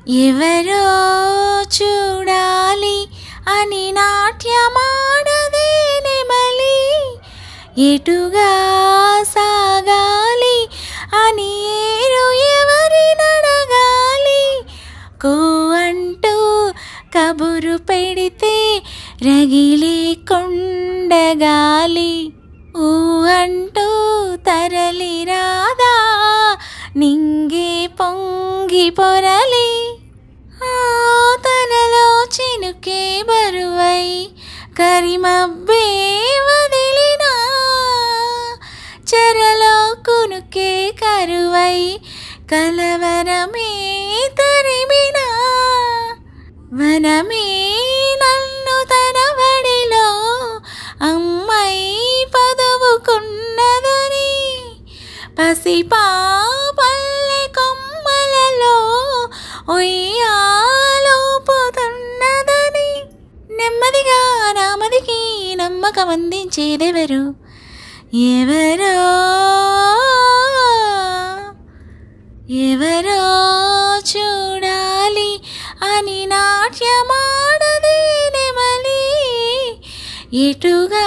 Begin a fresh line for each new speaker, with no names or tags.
ఎవరో చూడాలి అని నాట్యమాడదే నెమలి, ఎటుగా సాగాలి అని ఏరు ఎవరినడగాలి. కో అంటూ కబురు పెడితే రగిలే కొండగాలి, ఊ అంటూ తరలి రాదా నింగే పొంగి పొరలి. తనలో చినుకే బరువై కరిమబ్బే వదిలినా, చెరలో కునుకే కరువై కలవరమే తరిమినా. వనమే నన్ను తన వడిలో అమ్మై పదువుకున్నదని, పసిపాపల్లె కొమ్మలలో ఉయ్యాలోపుతున్నదని. నెమ్మదిగా నామదికి నమ్మకం అందించేదెవరు? ఎవరో ఎవరో చూడాలి అని నాట్యమాడదే నెమలి, ఎటుగా